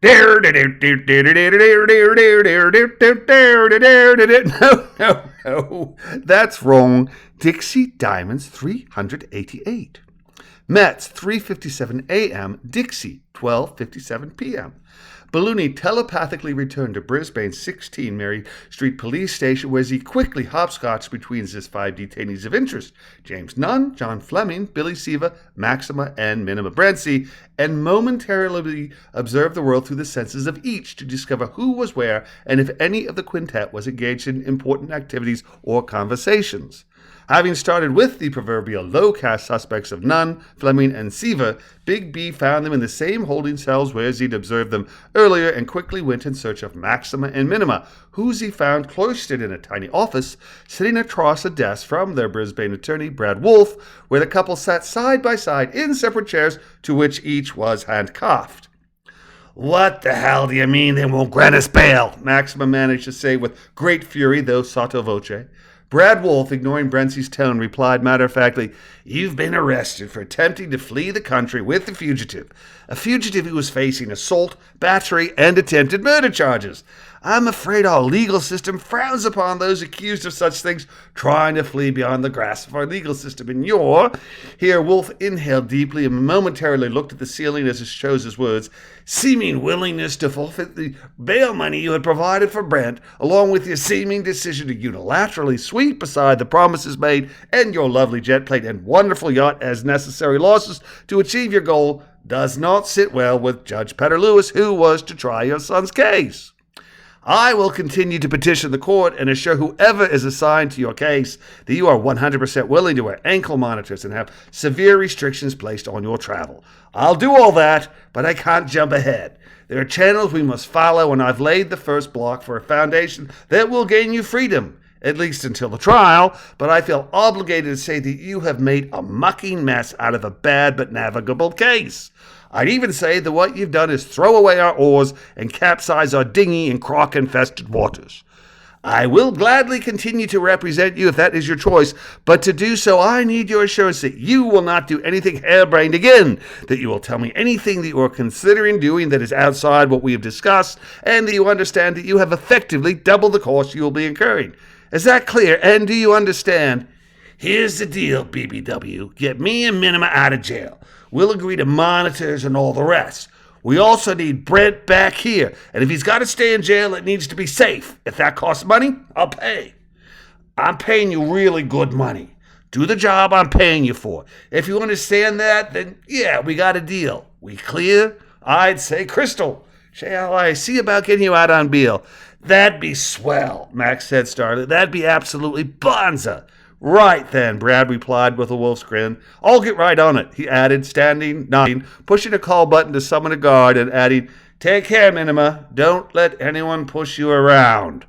No, no, that's wrong. Dixie Diamonds 388. Mets 3:57 a.m. Dixie 12:57 p.m. Balloony telepathically returned to Brisbane's 16 Mary Street Police Station, where he quickly hopscotched between his 5 detainees of interest: James Nunn, John Fleming, Billy Siva, Maxima, and Minima Brency, and momentarily observed the world through the senses of each to discover who was where and if any of the quintet was engaged in important activities or conversations. Having started with the proverbial low-caste suspects of Nunn, Fleming, and Siva, Big B found them in the same holding cells where he'd observed them earlier and quickly went in search of Maxima and Minima, whose he found cloistered in a tiny office, sitting across a desk from their Brisbane attorney, Brad Wolfe, where the couple sat side by side in separate chairs to which each was handcuffed. "What the hell do you mean they won't grant us bail?" Maxima managed to say with great fury, though sotto voce. Brad Wolfe, ignoring Brency's tone, replied matter-of-factly, "You've been arrested for attempting to flee the country with a fugitive who was facing assault, battery, and attempted murder charges. I'm afraid our legal system frowns upon those accused of such things trying to flee beyond the grasp of our legal system. And here Wolfe inhaled deeply and momentarily looked at the ceiling as he chose his words, seeming willingness to forfeit the bail money you had provided for Brent, along with your seeming decision to unilaterally sweep aside the promises made and your lovely jet plane and wonderful yacht as necessary losses to achieve your goal, does not sit well with Judge Petter Lewis, who was to try your son's case. I will continue to petition the court and assure whoever is assigned to your case that you are 100% willing to wear ankle monitors and have severe restrictions placed on your travel. I'll do all that, but I can't jump ahead. There are channels we must follow, and I've laid the first block for a foundation that will gain you freedom, at least until the trial, but I feel obligated to say that you have made a mucking mess out of a bad but navigable case. I'd even say that what you've done is throw away our oars and capsize our dinghy in croc-infested waters. I will gladly continue to represent you if that is your choice, but to do so I need your assurance that you will not do anything harebrained again, that you will tell me anything that you are considering doing that is outside what we have discussed, and that you understand that you have effectively doubled the cost you will be incurring. Is that clear, and do you understand? Here's the deal, BBW. Get me and Minima out of jail. We'll agree to monitors and all the rest. We also need Brent back here, and if he's got to stay in jail, it needs to be safe. If that costs money, I'll pay. I'm paying you really good money. Do the job I'm paying you for. If you understand that, then yeah, we got a deal. We clear? I'd say crystal. Shall I see about getting you out on bail? That'd be swell, Max said startled. That'd be absolutely bonza. Right then, Brad replied with a wolf's grin. I'll get right on it, he added, standing, nodding, pushing a call button to summon a guard, and adding, take care, Minima. Don't let anyone push you around.